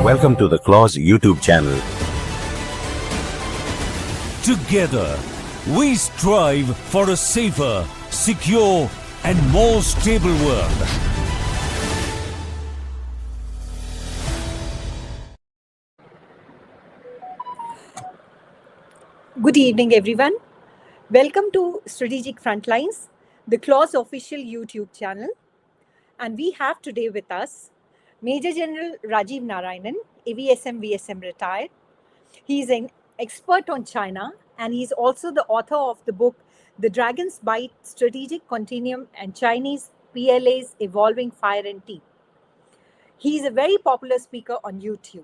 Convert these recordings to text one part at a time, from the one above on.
Welcome to the Claws YouTube channel. Together, we strive for a safer, secure, and more stable world. Good evening, everyone. Welcome to Strategic Frontlines, the Claws official YouTube channel. And we have today with us Major General Rajiv Narayanan, AVSM VSM retired. He is an expert on China and he is also the author of the book The Dragon's Bite Strategic Continuum and Chinese PLA's Evolving Fire and Teeth. He is a very popular speaker on YouTube.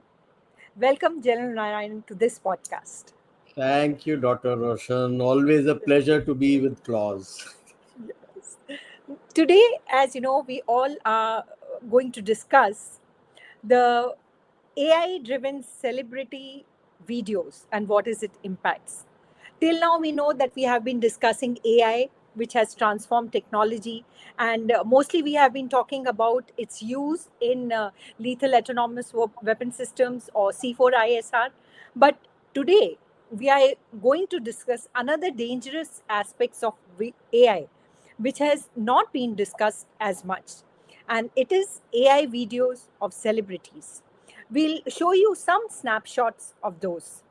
Welcome, General Narayanan, to this podcast. Thank you, Dr. Roshan. Always a pleasure to be with Claws. Yes. Today, as you know, we all are going to discuss the AI-driven celebrity videos and what is its impacts. Till now, we know that we have been discussing AI, which has transformed technology, and mostly we have been talking about its use in lethal autonomous weapon systems or C4ISR. But today, we are going to discuss another dangerous aspects of AI, which has not been discussed as much. And it is AI videos of celebrities. We'll show you some snapshots of those.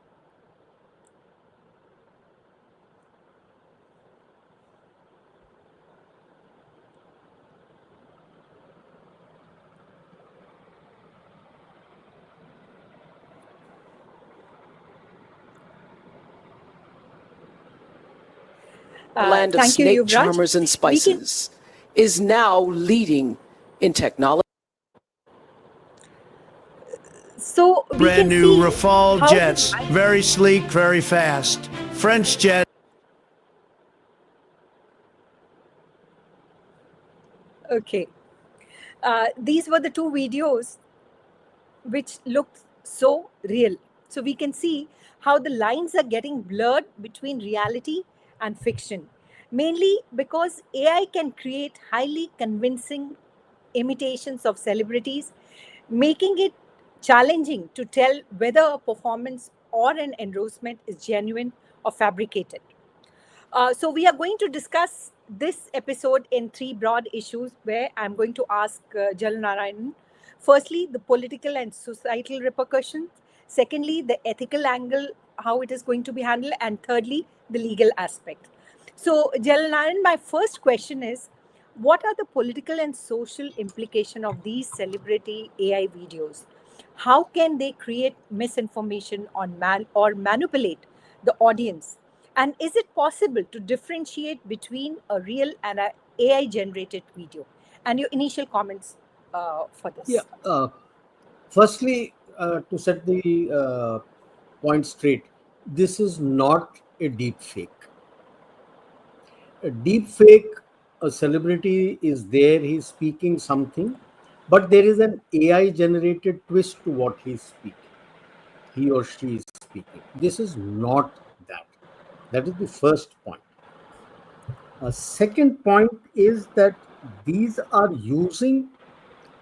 The land of Thank you, snake Yuvraj. charmers and spices is now leading in technology. So we Brand can new see Rafale how jets, very sleek, very fast. French jet. Okay. These were the two videos which looked so real. So we can see how the lines are getting blurred between reality and fiction, mainly because AI can create highly convincing imitations of celebrities, making it challenging to tell whether a performance or an endorsement is genuine or fabricated. So we are going to discuss this episode in three broad issues where I'm going to ask Jal Narayanan. Firstly, the political and societal repercussions. Secondly, the ethical angle, how it is going to be handled. And thirdly, the legal aspect. So Jal Narayanan, my first question is, what are the political and social implications of these celebrity AI videos? How can they create misinformation on or manipulate the audience? And is it possible to differentiate between a real and an AI-generated video? And your initial comments for this. Yeah. Firstly, to set the point straight, this is not a deep fake. A deep fake, a celebrity is there, he's speaking something, but there is an AI-generated twist to what he's speaking. He or she is speaking. This is not that. That is the first point. A second point is that these are using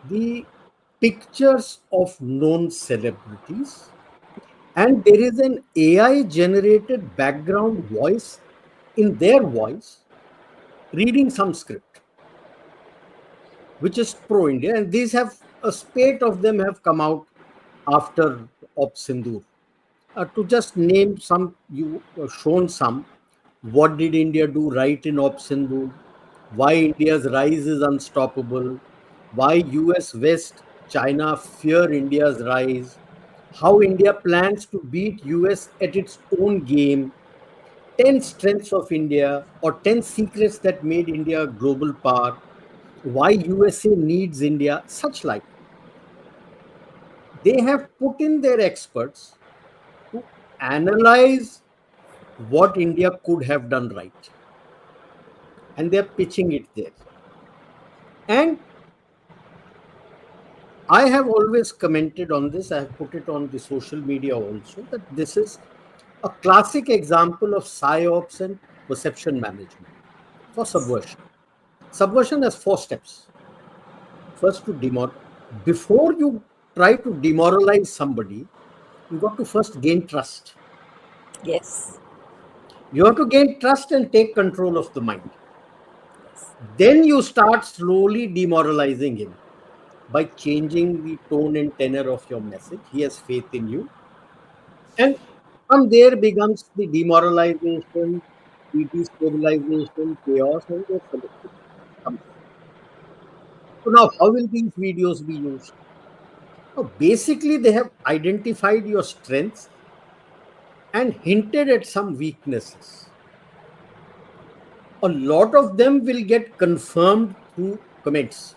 the pictures of known celebrities, and there is an AI generated background voice in their voice reading some script which is pro India, and these have a spate of them have come out after Op Sindoor. To just name some, you shown some. What did India do right in Op Sindoor? Why India's rise is unstoppable? Why US West China fear India's rise? How India plans to beat US at its own game? 10 strengths of India or 10 secrets that made India a global power? Why USA needs India? Such like. They have put in their experts to analyze what India could have done right. And they're pitching it there. And I have always commented on this, I have put it on the social media also, that this is a classic example of psyops and perception management for subversion. Subversion has 4 steps. First, to before you try to demoralize somebody, you got to first gain trust. Yes. You have to gain trust and take control of the mind. Then you start slowly demoralizing him by changing the tone and tenor of your message. He has faith in you. And from there becomes the demoralization, the destabilization, chaos, and the solution comes. So now, how will these videos be used? Now, basically, they have identified your strengths and hinted at some weaknesses. A lot of them will get confirmed through comments.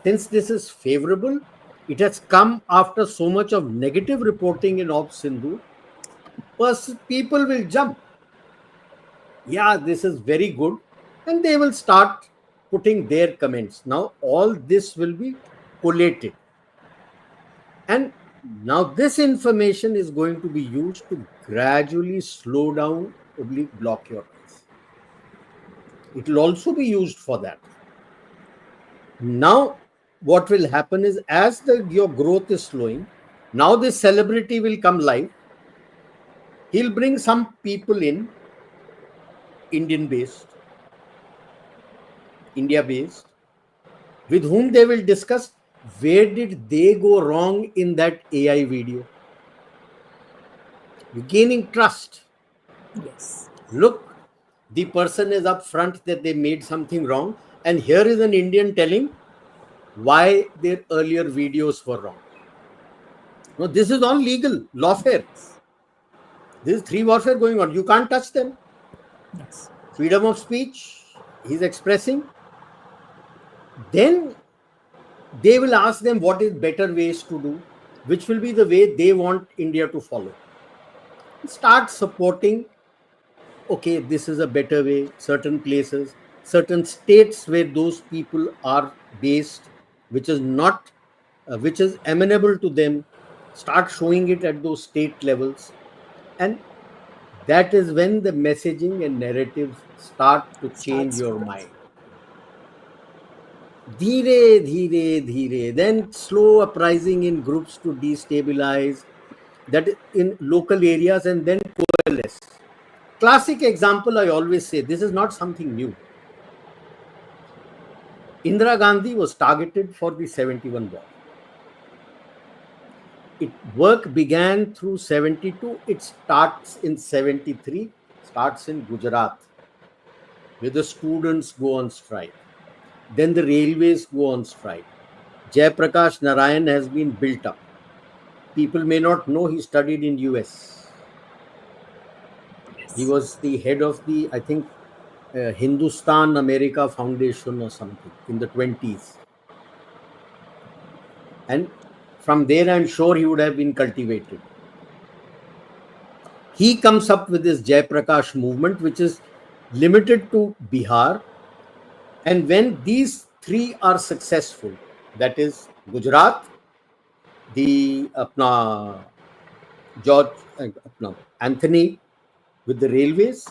Since this is favorable, it has come after so much of negative reporting in Op Sindhu. People will jump. Yeah, this is very good. And they will start putting their comments. Now, all this will be collated. And now this information is going to be used to gradually slow down, oblique block your rise. It will also be used for that. Now, what will happen is as your growth is slowing, now this celebrity will come live. He'll bring some people in, Indian-based, India-based, with whom they will discuss where did they go wrong in that AI video. You're gaining trust. Yes. Look, the person is up front that they made something wrong, and here is an Indian telling why their earlier videos were wrong. No, this is all legal, lawfare. This is 3 warfare going on. You can't touch them. Yes. Freedom of speech, he's expressing. Then they will ask them what is better ways to do, which will be the way they want India to follow. Start supporting, okay, this is a better way, certain places, certain states where those people are based, which is not, which is amenable to them, start showing it at those state levels. And that is when the messaging and narratives start to change your mind. Dheere, dheere, dheere. Then slow uprising in groups to destabilize, that in local areas, and then coalesce. Classic example, I always say, this is not something new. Indira Gandhi was targeted for the 71 war. Work began through 72. It starts in 73, starts in Gujarat, where the students go on strike. Then the railways go on strike. Jayaprakash Narayan has been built up. People may not know he studied in US. He was the head of the, I think, Hindustan America Foundation or something in the 20s. And from there, I'm sure he would have been cultivated. He comes up with this Jayaprakash movement, which is limited to Bihar. And when these 3 are successful, that is Gujarat, the Anthony with the railways,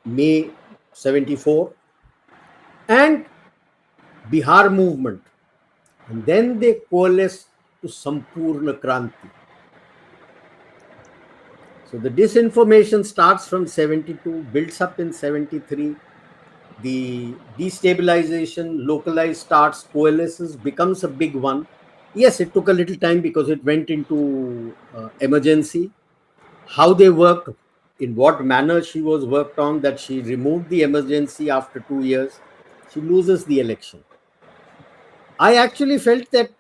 May 74, and Bihar movement. And then they coalesce to Sampurna Kranti. So the disinformation starts from 72, builds up in 73. The destabilization, localized starts, coalesces, becomes a big one. Yes, it took a little time because it went into emergency. How they worked, in what manner she was worked on, that she removed the emergency after 2 years. She loses the election. I actually felt that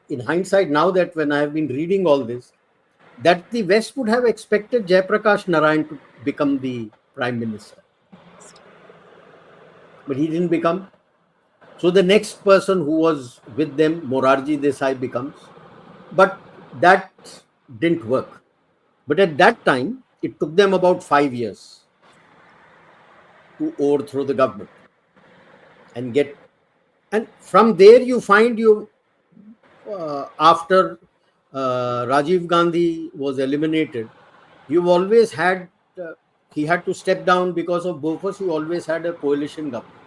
in hindsight, now that when I have been reading all this, that the West would have expected Jayaprakash Narayan to become the Prime Minister. But he didn't become. So the next person who was with them, Morarji Desai, becomes. But that didn't work. But at that time, it took them about 5 years to overthrow the government and get. And from there, you find after Rajiv Gandhi was eliminated, you've always had, he had to step down because of Bofors. You always had a coalition government,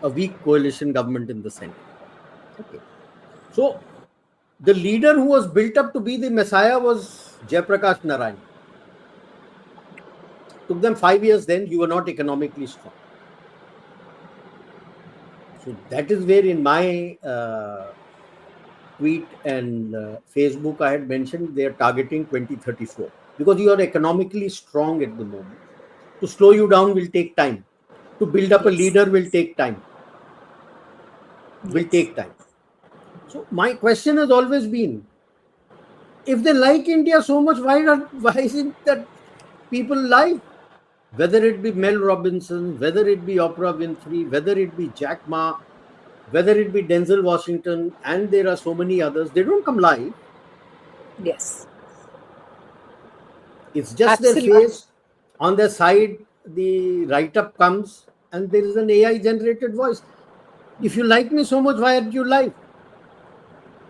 a weak coalition government in the center. Okay. So the leader who was built up to be the Messiah was Jayaprakash Narayan. Took them 5 years, then you were not economically strong. So that is where in my tweet and Facebook I had mentioned they are targeting 2034 because you are economically strong at the moment. To slow you down will take time. To build up a leader will take time. Will take time. So my question has always been, if they like India so much, why isn't that people live? Whether it be Mel Robinson, whether it be Oprah Winfrey, whether it be Jack Ma, whether it be Denzel Washington, and there are so many others, they don't come live. Yes. It's just Absolutely. their face. On their side, the write-up comes and there is an AI-generated voice. If you like me so much, why aren't you live?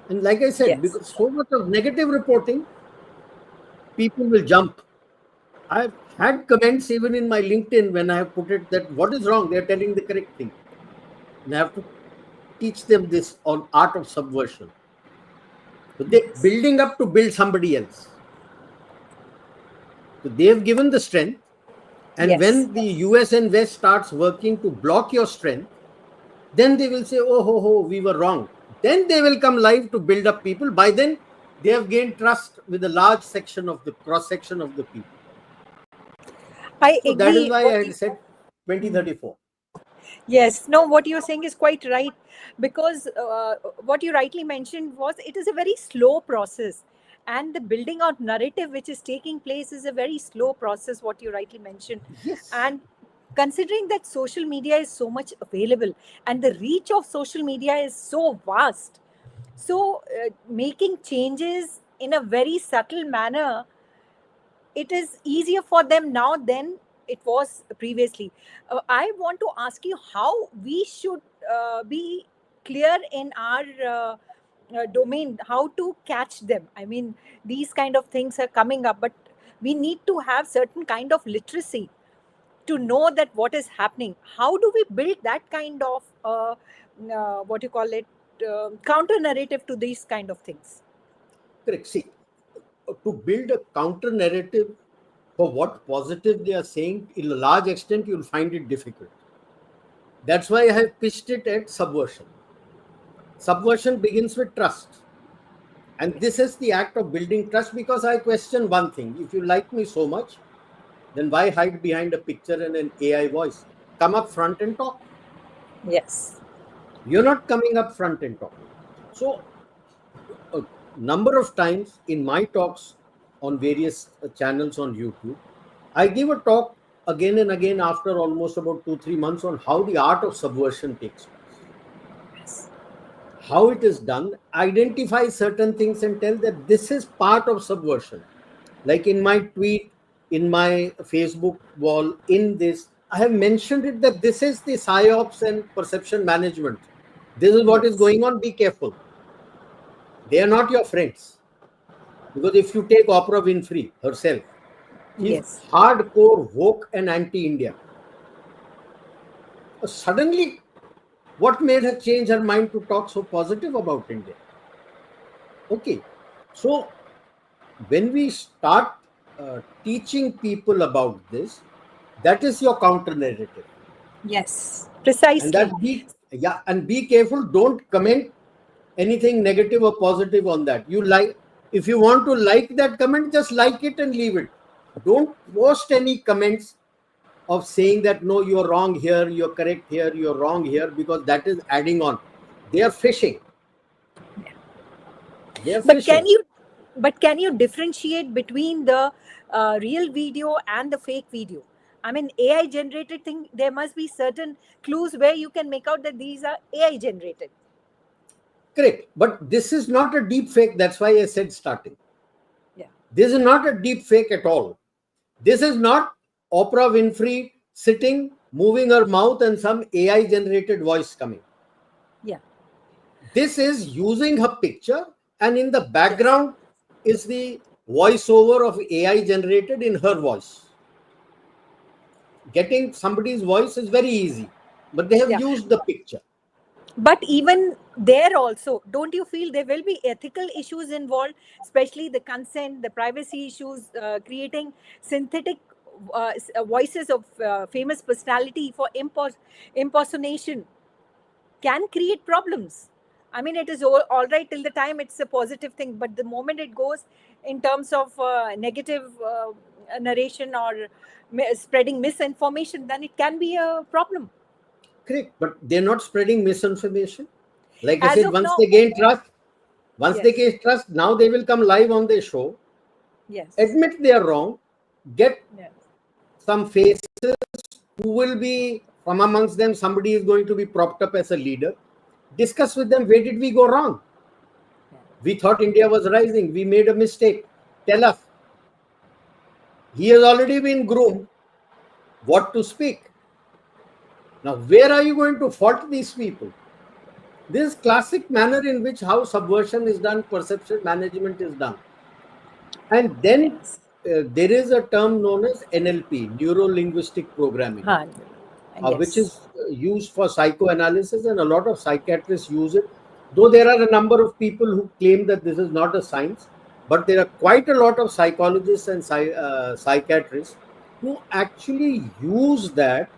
And like I said, Yes. because so much of negative reporting, people will jump. I've had comments even in my LinkedIn when I have put it that what is wrong? They're telling the correct thing. And I have to teach them this on art of subversion. So they're building up to build somebody else. So they've given the strength. And when the US and West starts working to block your strength, then they will say, oh, we were wrong. Then they will come live to build up people. By then, they have gained trust with a large section of the cross-section of the people. I So agree. that is why I had said 2034. Yes, no, what you're saying is quite right, because what you rightly mentioned was it is a very slow process, and the building out narrative which is taking place is a very slow process, what you rightly mentioned. Yes. And considering that social media is so much available and the reach of social media is so vast, so making changes in a very subtle manner, it is easier for them now than it was previously. I want to ask you how we should be clear in our domain, how to catch them. I mean, these kind of things are coming up, but we need to have certain kind of literacy to know that what is happening. How do we build that kind of what you call it, counter narrative to these kind of things? Correct. See, to build a counter narrative for what positive they are saying, in a large extent, you'll find it difficult. That's why I have pitched it at subversion. Subversion begins with trust. And this is the act of building trust, because I question one thing. If you like me so much, then why hide behind a picture and an AI voice? Come up front and talk. Yes. You're not coming up front and talking. So a number of times in my talks on various channels on YouTube, I give a talk again and again after almost about 2-3 months on how the art of subversion takes place. How it is done, identify certain things and tell that this is part of subversion. Like in my tweet, in my Facebook wall, in this, I have mentioned it that this is the psyops and perception management. This is what is going on. Be careful. They are not your friends. Because if you take Oprah Winfrey herself, she's hardcore woke and anti-India. Suddenly, what made her change her mind to talk so positive about India? Okay, so when we start teaching people about this, that is your counter narrative. Yes, precisely. And be careful. Don't comment anything negative or positive on that. If you want to like that comment, just like it and leave it. Don't post any comments of saying that no, you're wrong here, you're correct here, you're wrong here, because that is adding on. They are fishing. They are fishing. But can you differentiate between the real video and the fake video? I mean, AI generated thing, there must be certain clues where you can make out that these are AI generated. Correct. But this is not a deep fake. That's why I said starting. Yeah. This is not a deep fake at all. This is not Oprah Winfrey sitting, moving her mouth and some AI generated voice coming. Yeah. This is using her picture, and in the background is the voiceover of AI generated in her voice. Getting somebody's voice is very easy, but they have used the picture. But even there also, don't you feel there will be ethical issues involved, especially the consent, the privacy issues, creating synthetic voices of famous personality for impersonation can create problems. I mean, it is all right till the time it's a positive thing, but the moment it goes in terms of negative narration or spreading misinformation, then it can be a problem. Correct, but they're not spreading misinformation. Like I As said, of once they now, gain trust, once they yes, gain trust, now they will come live on their show, yes, admit they are wrong, get yes. some faces who will be from amongst them, somebody is going to be propped up as a leader, discuss with them, where did we go wrong? We thought India was rising, we made a mistake, tell us. He has already been groomed what to speak. Now where are you going to fault these people? This classic manner in which how subversion is done, perception management is done. And then Yes. there is a term known as NLP, neuro linguistic programming, Huh. which Yes. is used for psychoanalysis, and a lot of psychiatrists use it. Though there are a number of people who claim that this is not a science, but there are quite a lot of psychologists and psychiatrists who actually use that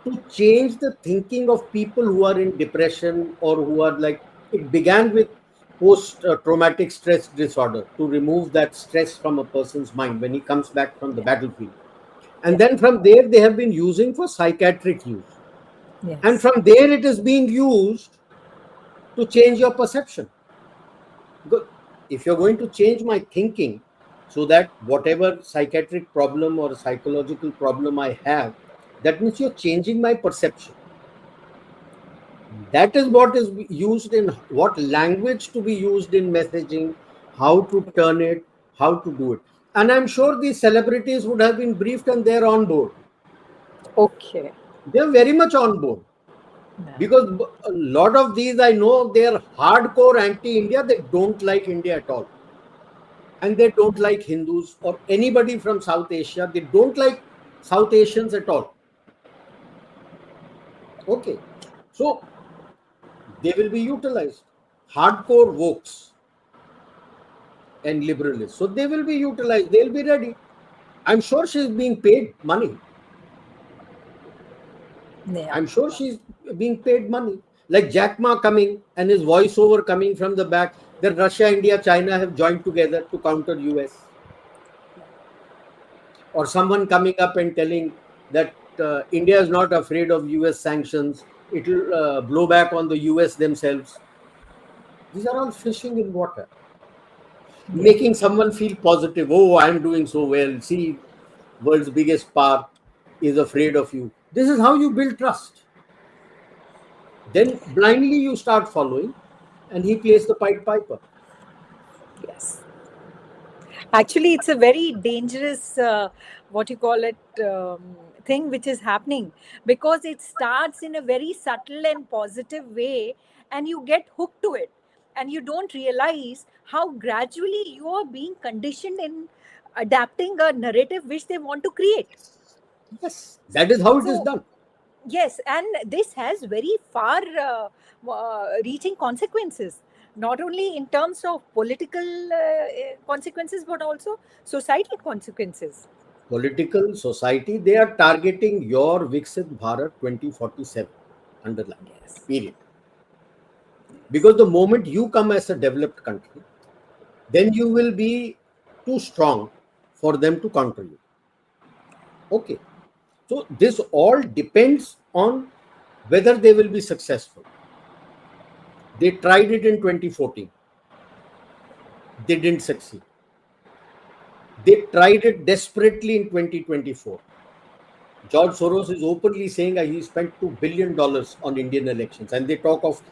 to change the thinking of people who are in depression, or who are like, it began with post traumatic stress disorder, to remove that stress from a person's mind when he comes back from the Yeah. battlefield. And Yeah. then from there, they have been using for psychiatric use. And Yes. from there, it is being used to change your perception. Because if you're going to change my thinking so that whatever psychiatric problem or psychological problem I have, that means you're changing my perception. That is what is used in what language to be used in messaging, how to turn it, how to do it. And I'm sure these celebrities would have been briefed and they're on board. Okay. They're very much on board. Yeah. Because a lot of these, I know, they're hardcore anti-India. They don't like India at all. And they don't like Hindus or anybody from South Asia. They don't like South Asians at all. Okay. So they will be utilized. Hardcore wokes and liberalists. So they will be utilized. They'll be ready. I'm sure she's being paid money. Yeah. I'm sure she's being paid money. Like Jack Ma coming and his voiceover coming from the back that Russia, India, China have joined together to counter US. Or someone coming up and telling that India is not afraid of US sanctions. It will blow back on the US themselves. These are all fishing in water. Making someone feel positive. Oh, I'm doing so well. See, world's biggest power is afraid of you. This is how you build trust. Then blindly you start following, and he plays the Pied Piper. Yes. Actually, it's a very dangerous, what you call it, thing which is happening, because it starts in a very subtle and positive way, and you get hooked to it, and you don't realize how gradually you are being conditioned in adapting a narrative which they want to create. Yes, that is how it is So, done. yes, and this has very far reaching consequences, not only in terms of political consequences, but also societal consequences. Political society, they are targeting your Viksit Bharat 2047, underline, Yes. period. Because the moment you come as a developed country, then you will be too strong for them to counter you. Okay. So this all depends on whether they will be successful. They tried it in 2014. They didn't succeed. They tried it desperately in 2024. George Soros is openly saying he spent $2 billion on Indian elections, and they talk of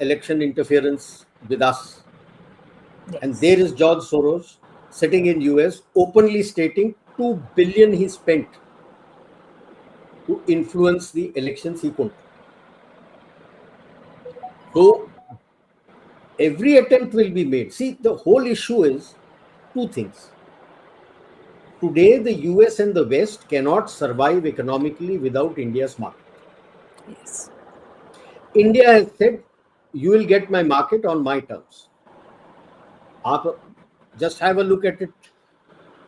election interference with us. And Yes. there is George Soros sitting in US openly stating $2 billion he spent to influence the elections he couldn't. So every attempt will be made. See, the whole issue is two things. Today, the US and the West cannot survive economically without India's market. Yes. India has said, you will get my market on my terms. Just have a look at it.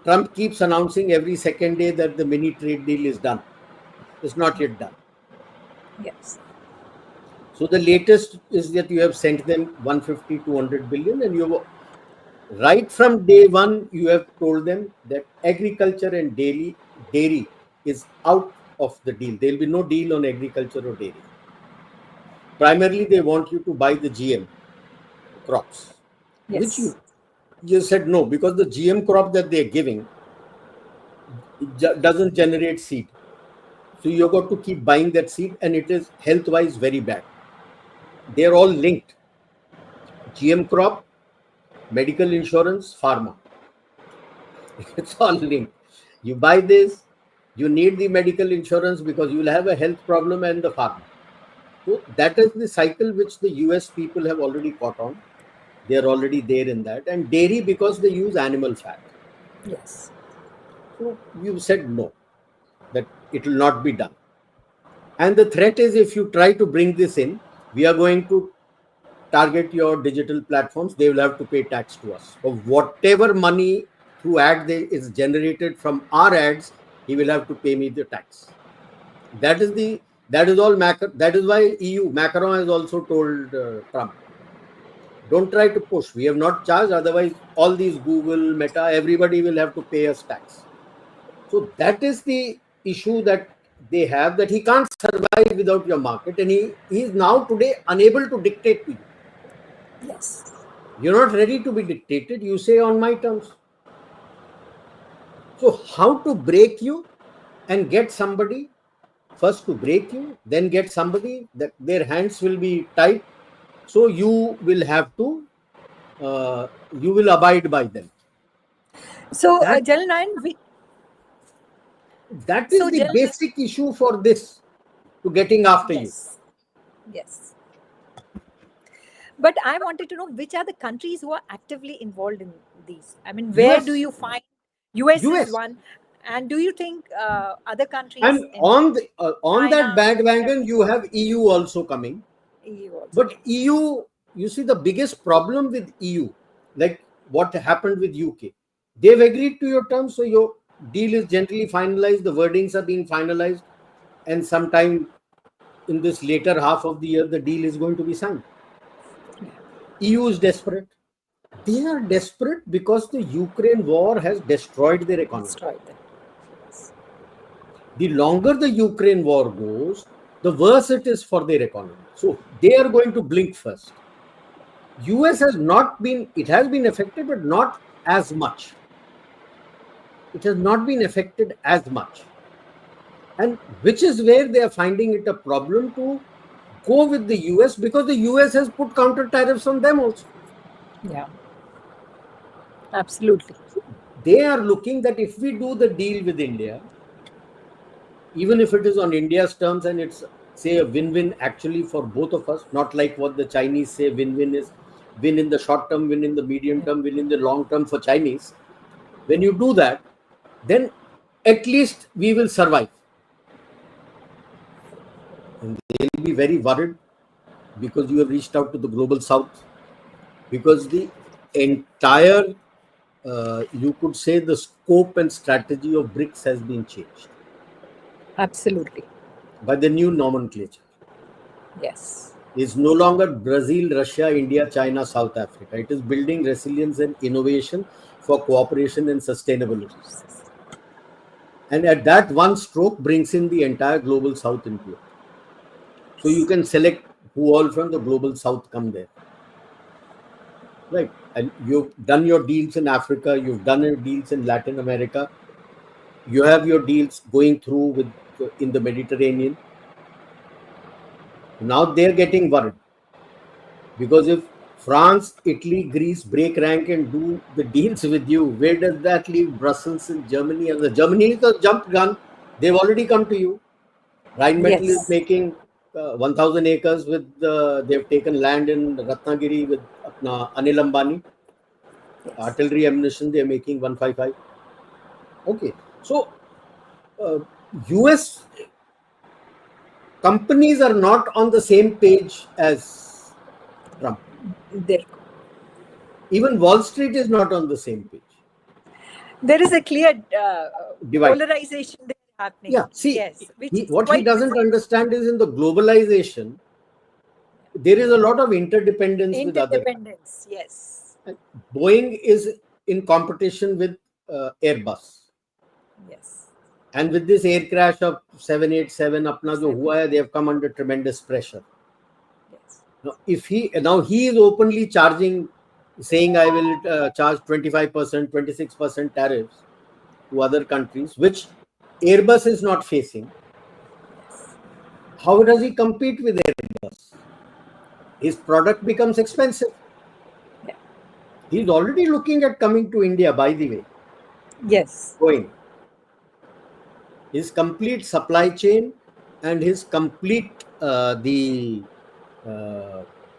Trump keeps announcing every second day that the mini trade deal is done. It's not yet done. Yes. So the latest is that you have sent them 150, 200 billion, and you have, right from day one, you have told them that agriculture and dairy is out of the deal. There will be no deal on agriculture or dairy. Primarily, they want you to buy the GM crops, which Yes. you said no, because the GM crop that they're giving doesn't generate seed. So you've got to keep buying that seed, and it is health-wise very bad. They're all linked. GM crop, medical insurance, pharma. It's all linked. You buy this, you need the medical insurance because you will have a health problem, and the pharma. So that is the cycle which the US people have already caught on. They are already there in that. And dairy, because they use animal fat. Yes. So you said no, that it will not be done. And the threat is, if you try to bring this in, we are going to target your digital platforms. They will have to pay tax to us. For whatever money through ad is generated from our ads, he will have to pay me the tax. That is all. That is why Macron has also told Trump, don't try to push. We have not charged. Otherwise, all these Google, Meta, everybody will have to pay us tax. So that is the issue that they have, that he can't survive without your market, and he is now today unable to dictate to you. Yes. You're not ready to be dictated. You say on my terms. So how to break you and get somebody, first to break you, then get somebody that their hands will be tied. So you will have to, you will abide by them. So, That, Jalnayan, that is the basic issue for this, to getting after you. Yes. But I wanted to know, which are the countries who are actively involved in these? I mean, where do you find US is one, and do you think other countries? And on that bandwagon, you have EU also coming. EU also. But EU, you see, the biggest problem with EU, like what happened with UK, they've agreed to your terms, so your deal is generally finalized. The wordings are being finalized, and sometime in this later half of the year, the deal is going to be signed. EU is desperate. They are desperate because the Ukraine war has destroyed their economy. The longer the Ukraine war goes, the worse it is for their economy. So they are going to blink first. US has not been, it has been affected, but not as much. It has not been affected as much. And which is where they are finding it a problem to go with the US, because the US has put counter tariffs on them also. Yeah. Absolutely. They are looking that if we do the deal with India, even if it is on India's terms and it's, say, a win-win actually for both of us, not like what the Chinese say win-win is, win in the short term, win in the medium term, win in the long term for Chinese. When you do that, then at least we will survive. And they will be very worried because you have reached out to the global south, because the entire, you could say, the scope and strategy of BRICS has been changed. Absolutely. By the new nomenclature. Yes. It's no longer Brazil, Russia, India, China, South Africa. It is building resilience and innovation for cooperation and sustainability. And at that one stroke brings in the entire global south into it. So you can select who all from the global south come there. Right. And you've done your deals in Africa, you've done your deals in Latin America, you have your deals going through with in the Mediterranean. Now they're getting worried, because if France, Italy, Greece break rank and do the deals with you, where does that leave Brussels and Germany? And the Germany is the jump gun. They've already come to you. Rheinmetall is making 1,000 acres with, they've taken land in Ratnagiri with Anil Ambani. Artillery ammunition, they're making 155. Okay. So, US companies are not on the same page as Trump. Even Wall Street is not on the same page. There is a clear Divide. polarization there happening. Yeah, see, yes, which is what he quite doesn't visible. understand is in the globalization, there is a lot of interdependence with other countries. Interdependence, yes. Boeing is in competition with Airbus. Yes. And with this air crash of 787, apna jo hua hai, they have come under tremendous pressure. Yes. Now he is openly charging, saying I will charge 25%, 26% tariffs to other countries, which Airbus is not facing. How does he compete with Airbus? His product becomes expensive. Yeah. He's already looking at coming to India, by the way. Yes. Going. His complete supply chain and his complete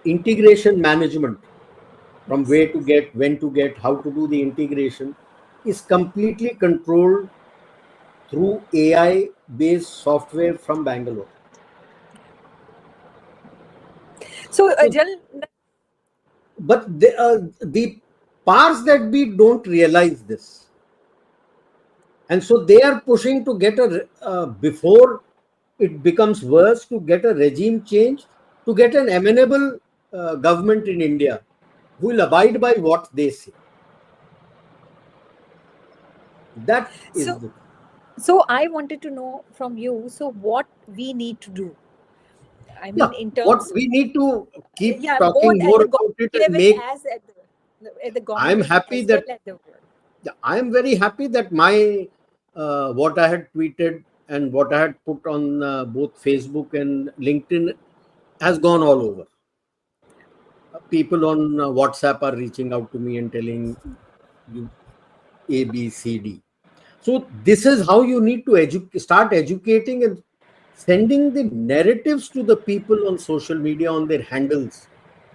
integration management, from where to get, when to get, how to do the integration, is completely controlled through AI based software from Bangalore. So, but the powers that be don't realize this, and so they are pushing to get before it becomes worse, to get a regime change, to get an amenable government in India who will abide by what they say. That is so I wanted to know from you, so what we need to do? I mean, in terms, what we need to keep talking both more at the about it and level make. as at the government I'm level happy as that well at the world. I'm very happy that my what I had tweeted and what I had put on both Facebook and LinkedIn has gone all over. People on WhatsApp are reaching out to me and telling you A, B, C, D. So this is how you need to start educating and sending the narratives to the people on social media, on their handles,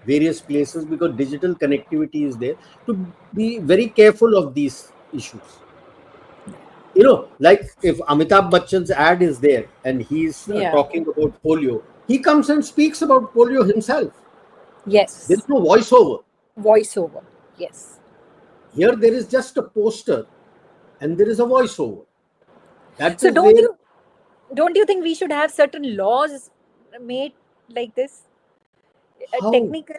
various places, because digital connectivity is there, to be very careful of these issues. Like if Amitabh Bachchan's ad is there and he's talking about polio, he comes and speaks about polio himself. Yes. There's no voiceover. Yes. Here there is just a poster and there is a voiceover. So don't you think we should have certain laws made like this? Technical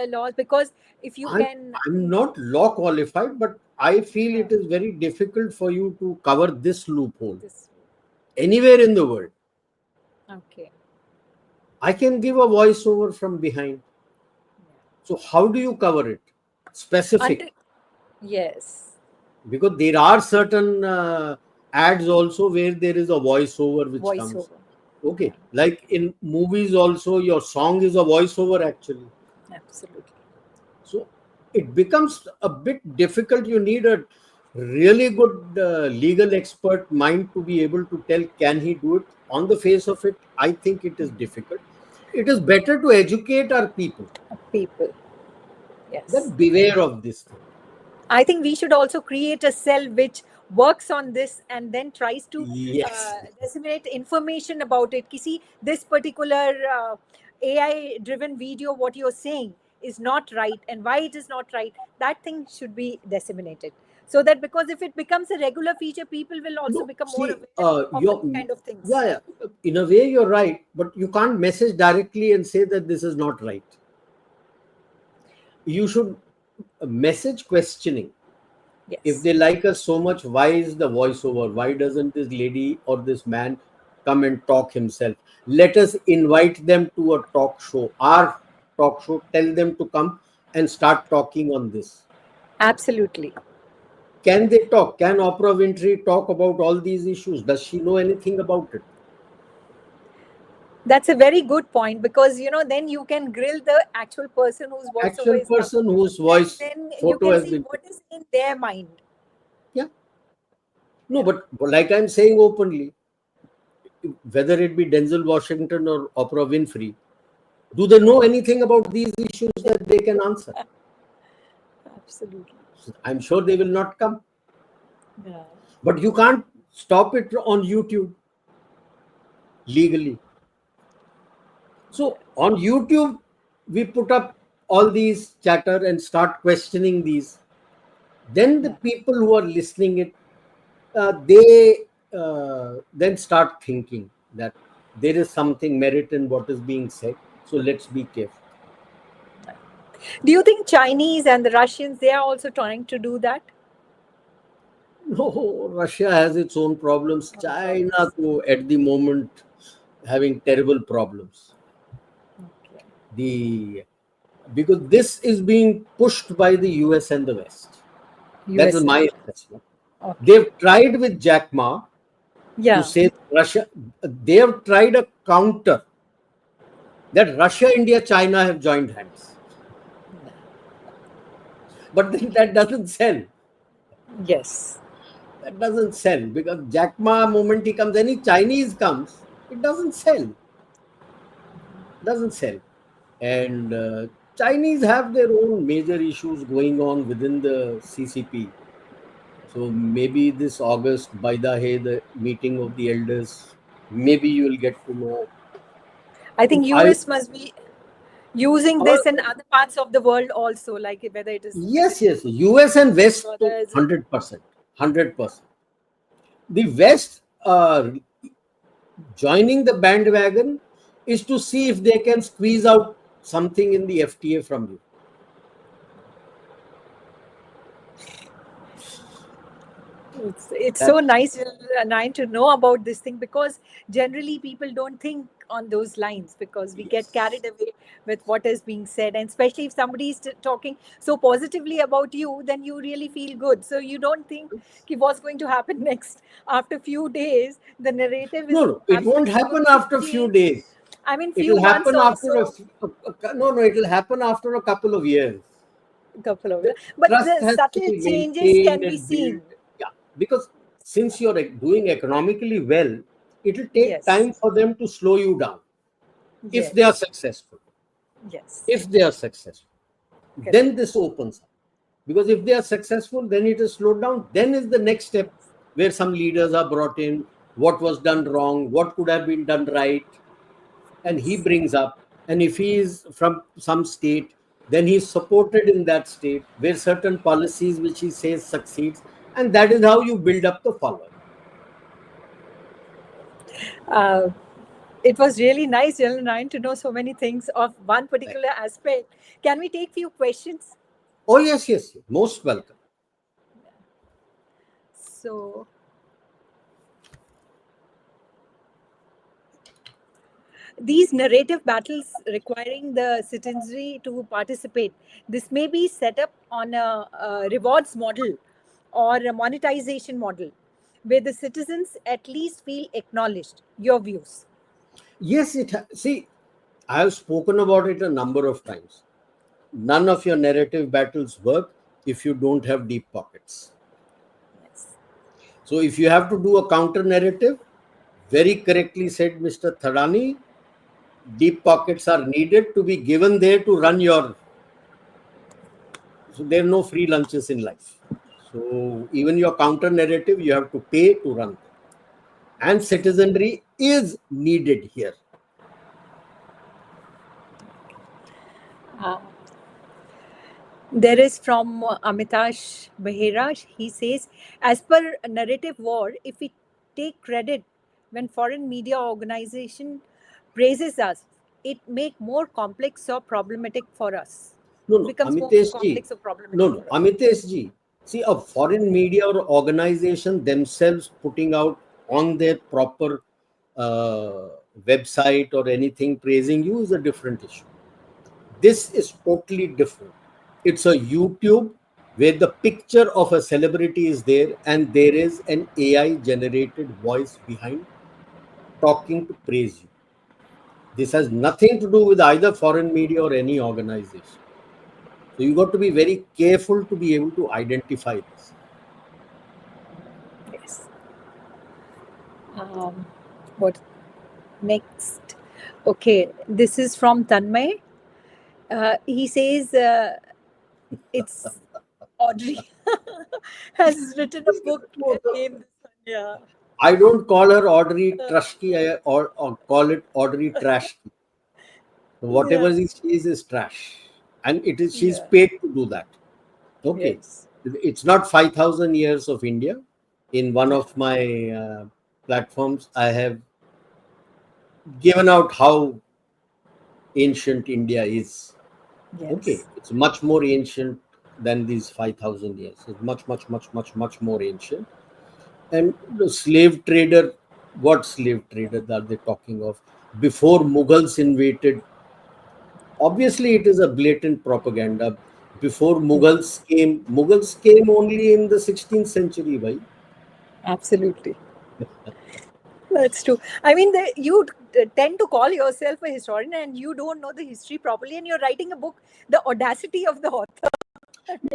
laws, because if you I'm not law qualified, but I feel it is very difficult for you to cover this loophole anywhere in the world. Okay. I can give a voiceover from behind. So how do you cover it? Specific. Yes. Because there are certain ads also where there is a voiceover which comes. Okay. Like in movies also, your song is a voiceover actually. Absolutely. So it becomes a bit difficult. You need a really good legal expert mind to be able to tell, can he do it? On the face of it, I think it is difficult. It is better to educate our people. Yes. That beware of this thing. I think we should also create a cell which works on this and then tries to disseminate information about it. See, this particular AI driven video, what you're saying is not right, and why it is not right, that thing should be disseminated. So that, because if it becomes a regular feature, people will also become more aware of these kind of things. Yeah. In a way, you're right, but you can't message directly and say that this is not right. You should message questioning. Yes. If they like us so much, why is the voiceover? Why doesn't this lady or this man come and talk himself? Let us invite them to a talk show, our talk show. Tell them to come and start talking on this. Absolutely. Can they talk? Can Oprah Winfrey talk about all these issues? Does she know anything about it? That's a very good point, because then you can grill the actual person whose voice then you can see what is in their mind. Yeah. No, but like I'm saying openly, whether it be Denzel Washington or Oprah Winfrey, do they know anything about these issues that they can answer? Absolutely. I'm sure they will not come. Yeah. But you can't stop it on YouTube legally. So on YouTube, we put up all these chatter and start questioning these. Then the people who are listening it, they then start thinking that there is something merit in what is being said. So let's be careful. Do you think Chinese and the Russians, they are also trying to do that? No, Russia has its own problems. China, too, at the moment, having terrible problems. Okay. Because this is being pushed by the US and the West. That is US. my assessment. Okay. They've tried with Jack Ma Yeah. to say Russia. They have tried a counter that Russia, India, China have joined hands. But then that doesn't sell. Yes. That doesn't sell because Jack Ma, moment he comes, any Chinese comes, it doesn't sell. Doesn't sell. And Chinese have their own major issues going on within the CCP. So maybe this August, by the meeting of the elders, maybe you will get to know. I think I, US must be using this in other parts of the world also, like whether it is yes, US and West, whether it's 100%. 100%. The West joining the bandwagon is to see if they can squeeze out something in the FTA from you. it's so nice to know about this thing, because generally people don't think on those lines, because we get carried away with what is being said, and especially if somebody is talking so positively about you, then you really feel good, so you don't think what's going to happen next. After few days, the narrative is No, it won't absolutely happen going to after a few change. days. I mean, It few will months happen after also. it will happen after a couple of years. Couple of The but trust the has to subtle be changes maintained can be and built. seen. Yeah, because since you're doing economically well, it will take Yes. time for them to slow you down if Yes. they are successful. Yes. If they are successful, Correct. then this opens up. Because if they are successful, then it is slowed down. Then is the next step where some leaders are brought in. What was done wrong? What could have been done right? And he brings up. And if he is from some state, then he is supported in that state where certain policies which he says succeeds. And that is how you build up the following. It was really nice, General Nine, to know so many things of one particular aspect. Can we take few questions? Oh, yes. Most welcome. So, these narrative battles requiring the citizenry to participate, this may be set up on a rewards model or a monetization model, where the citizens at least feel acknowledged. Your views? Yes, see, I have spoken about it a number of times. None of your narrative battles work if you don't have deep pockets. Yes. So if you have to do a counter narrative, very correctly said Mr. Thadani, deep pockets are needed to be given there to run your. So there are no free lunches in life. So even your counter narrative, you have to pay to run. And citizenry is needed here. There is from Amitash Behera. He says, as per narrative war, if we take credit when foreign media organization praises us, it make more complex or problematic for us. No, Becomes more Amitesh ji. complex or problematic No, for us. Amitesh ji. See, a foreign media or organization themselves putting out on their proper website or anything praising you is a different issue. This is totally different. It's a YouTube where the picture of a celebrity is there and there is an AI generated voice behind talking to praise you. This has nothing to do with either foreign media or any organization. So you got to be very careful to be able to identify this. Yes. What next? Okay, this is from Tanmay. He says it's Audrey has written a book named this one. Yeah. I don't call her Audrey Trashki or call it Audrey Trashki. Whatever Yeah. he says is trash, and she's Yeah. paid to do that. Okay, Yes. it's not 5,000 years of India. In one of my platforms, I have given out how ancient India is. Okay, Yes. it's much more ancient than these 5,000 years. It's much, much, much, much, much more ancient. And the slave trader, what slave trader are they talking of? Before Mughals invaded, obviously it is a blatant propaganda. Before Mughals came only in the 16th century, bhai. Absolutely. That's true. I mean, you tend to call yourself a historian and you don't know the history properly, and you're writing a book. The audacity of the author.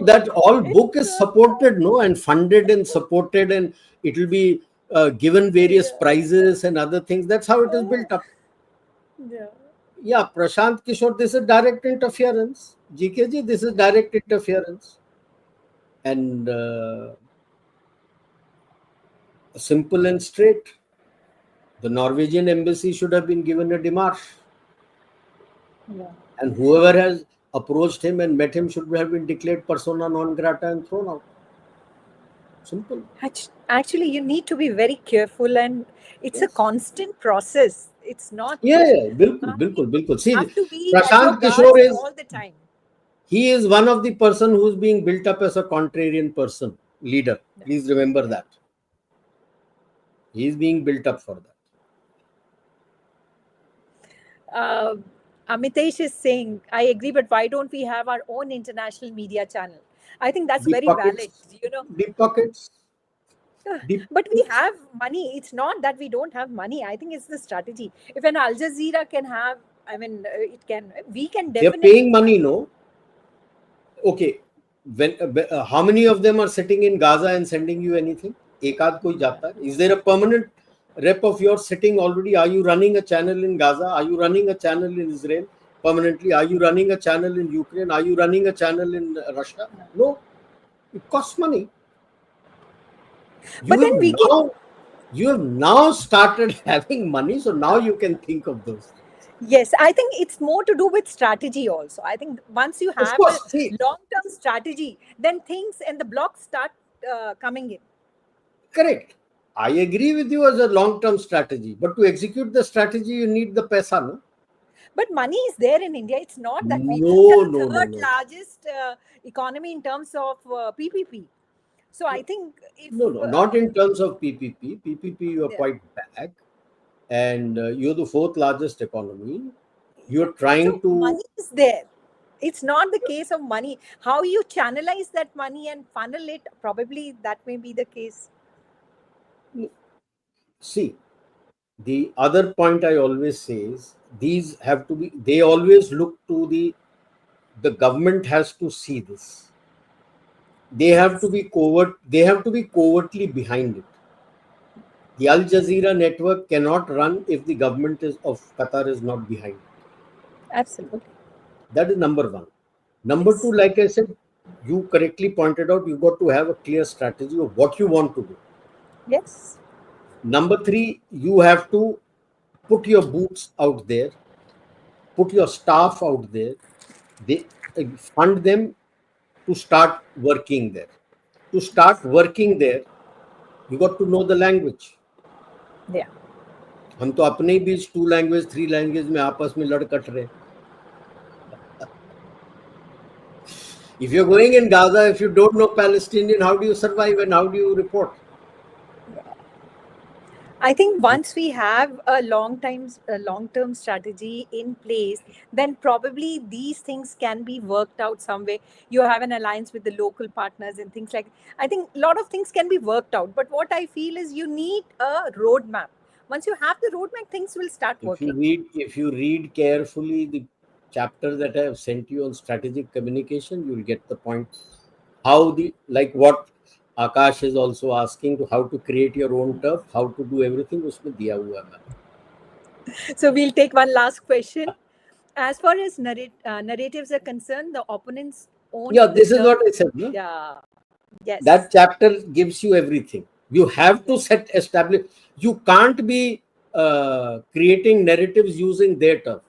That all book It's, is supported, no, and funded and supported, and it will be given various yeah. prizes and other things. That's how it is built up. Yeah. Yeah, Prashant Kishore, this is direct interference. GKG, this is direct interference. And simple and straight. The Norwegian embassy should have been given a démarche. Yeah. And whoever has approached him and met him should have been declared persona non grata and thrown out. Simple. Actually, you need to be very careful, and it's a Yes. constant process. It's not. Yeah, bilkul, You bilkul, bilkul. See, have to be at your Prashant guards Kishore is, all the time. he is one of the person who's being built up as a contrarian person, leader. Yeah. Please remember that. He is being built up for that. uh, Amitesh is saying, I agree, but why don't we have our own international media channel? I think that's Deep very valid, pockets, you know. deep pockets, Uh, deep But we pockets. have money. It's not that we don't have money. I think it's the strategy. If an Al Jazeera can have, I mean, it can, we can They're definitely paying have. money, no? Okay. How many of them are sitting in Gaza and sending you anything? एक आध कोई जाता है? Is there a permanent rep of yours sitting already? Are you running a channel in Gaza? Are you running a channel in Israel permanently? Are you running a channel in Ukraine? Are you running a channel in Russia? No. It costs money. But then we can. You have now started having money, so now you can think of those things. Yes, I think it's more to do with strategy also. I think once you Of have a course, see, long-term strategy, then things and the blocks start coming in. correct. I agree with you as a long-term strategy, but to execute the strategy, you need the paisa, no? But money is there in India. It's not that we No, are the no, no, third no. largest economy in terms of PPP. So I think if No, no, not in terms of PPP. PPP, you are yeah, quite back, and you're the fourth largest economy. yeah. You're trying So to money is there. It's not the case of money. How you channelize that money and funnel it, probably that may be the case. see. The other point I always say is these have to be. They always look to the government has to see this. They have to Yes, be covert. They have to be covertly behind it. The Al Jazeera network cannot run if the government of Qatar is not behind it. absolutely. That is number one. Number two, Yes, like I said, you correctly pointed out, you got to have a clear strategy of what you want to do. yes, Number three, you have to put your boots out there, put your staff out there. They fund them to start working there. To start working there, you got to know the language. yeah. हम तो अपने ही बीच 2 language 3 language में आपस में लड़ cut रहे. If you're going in Gaza, if you don't know Palestinian, how do you survive and how do you report? I think once we have a long-term strategy in place, then probably these things can be worked out some way. You have an alliance with the local partners and things like. I think a lot of things can be worked out. But what I feel is you need a roadmap. Once you have the roadmap, things will start working. If you read carefully the chapter that I have sent you on strategic communication, you will get the point. How like what Akash is also asking to how to create your own turf, how to do everything, उसमें दिया हुआ है. So we'll take one last question. As far as narratives are concerned, the opponents own Yeah, the this is term. what I said. No? Yeah. Yes. That chapter gives you everything. You have to establish. You can't be creating narratives using their turf.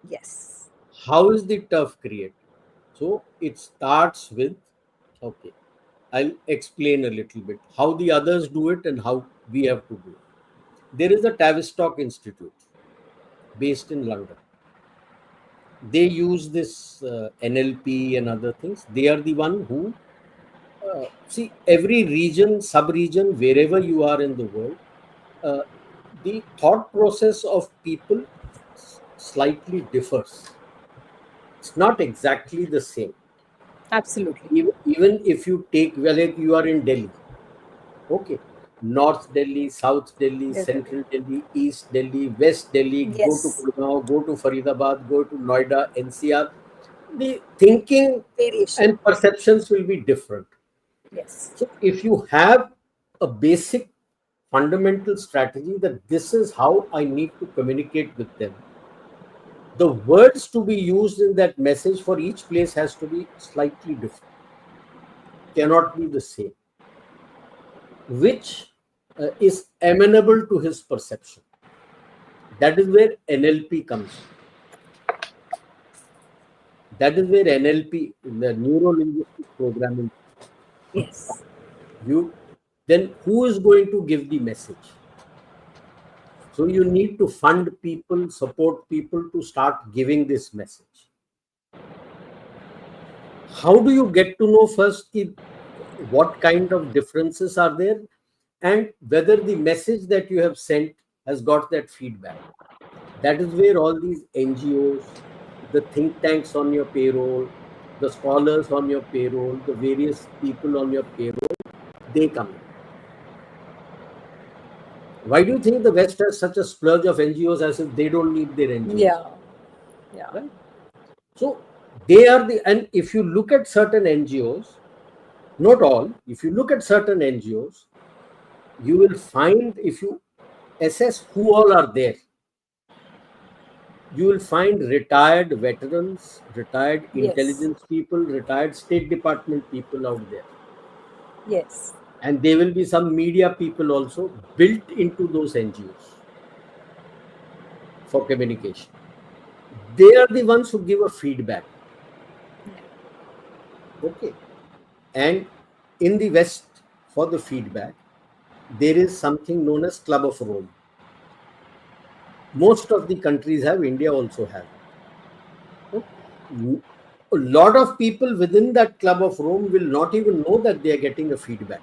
Yes. How is the turf created? So it starts with, okay, I'll explain a little bit how the others do it and how we have to do it. There is a Tavistock Institute based in London. They use this NLP and other things. They are the one who see every region, sub-region, wherever you are in the world, uh, the thought process of people slightly differs. It's not exactly the same. Absolutely. Even if you take, well, like you are in Delhi, okay, North Delhi, South Delhi, Definitely. Central Delhi, East Delhi, West Delhi, go to Yes. Gurgaon, go to Faridabad, go to Noida, NCR, the thinking Variation. and perceptions will be different. Yes. So if you have a basic fundamental strategy that this is how I need to communicate with them, the words to be used in that message for each place has to be slightly different, cannot be the same, which is amenable to his perception. That is where NLP comes in. That is where NLP, the neuro linguistic programming, Yes. you then who is going to give the message? So you need to fund people, support people to start giving this message. How do you get to know first what kind of differences are there and whether the message that you have sent has got that feedback? That is where all these NGOs, the think tanks on your payroll, the scholars on your payroll, the various people on your payroll, they come in. Why do you think the West has such a splurge of NGOs as if they don't need their NGOs? Yeah. Yeah. Right? So they are and if you look at certain NGOs, not all, if you look at certain NGOs, you will find, if you assess who all are there, you will find retired veterans, retired Yes. intelligence people, retired State Department people out there. Yes. And there will be some media people also built into those NGOs for communication. They are the ones who give a feedback. Okay. And in the West, for the feedback, there is something known as Club of Rome. Most of the countries have, India also has. A lot of people within that Club of Rome will not even know that they are getting a feedback.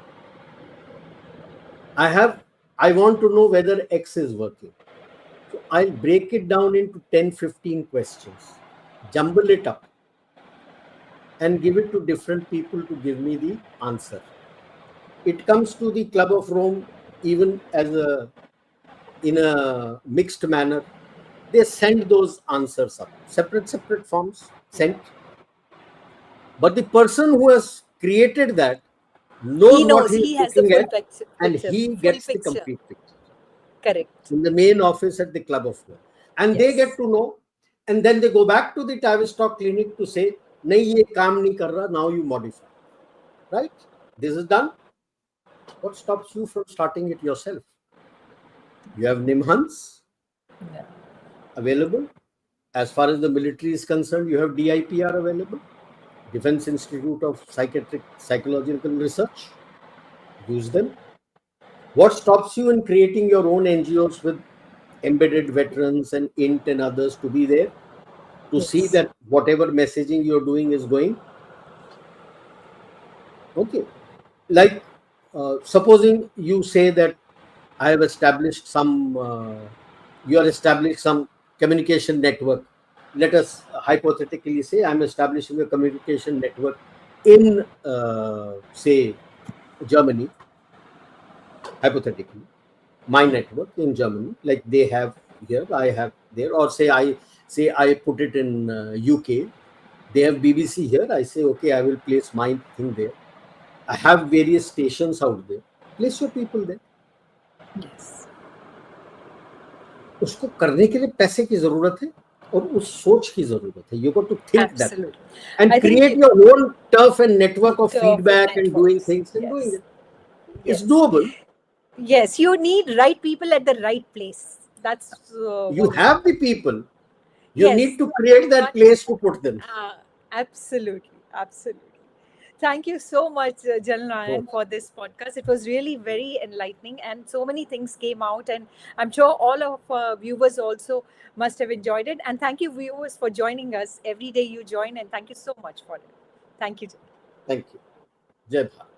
I want to know whether X is working. So I'll break it down into 10, 15 questions, jumble it up, and give it to different people to give me the answer. It comes to the Club of Rome even in a mixed manner. They send those answers up, separate forms sent. But the person who has created that He knows what knows. he is He has the looking full at, picture. and he Full gets the picture. complete picture Correct. in the main office at the Club of Rome. And they get Yes. to know, and then they go back to the Tavistock clinic to say, nahi ye kaam nahi kar raha, now you modify. Right? This is done. What stops you from starting it yourself? You have Nimhans Yeah. available. As far as the military is concerned, you have DIPR available, Defense Institute of Psychological Research. Use them. What stops you in creating your own NGOs with embedded veterans and INT and others to be there to see Yes. that whatever messaging you're doing is going? Okay. Like, supposing you say that I have established you are established some communication network. Let us hypothetically say I'm establishing a communication network in, say, Germany, hypothetically, my network in Germany, like they have here, I have there, or say I put it in UK. They have BBC here. I say, okay, I will place my thing there. I have various stations out there. Place your people there. Yes. उसको करने के लिए पैसे की जरूरत है और उस सोच की जरूरत है. You got to think that Absolutely. and I think create your own turf and network of turf and feedback and doing networks. things and doing Yes. it. It's Yes. doable. Yes. You need right people at the right place. That's You what is have the important. people. You Yes. need to create that place to put them. Absolutely. Absolutely. Thank you so much, Jalal Narayanan, for this podcast. It was really very enlightening, and so many things came out. And I'm sure all of viewers also must have enjoyed it. And thank you, viewers, for joining us. Every day you join, and thank you so much for it. Thank you. Thank you. Jai Bharat.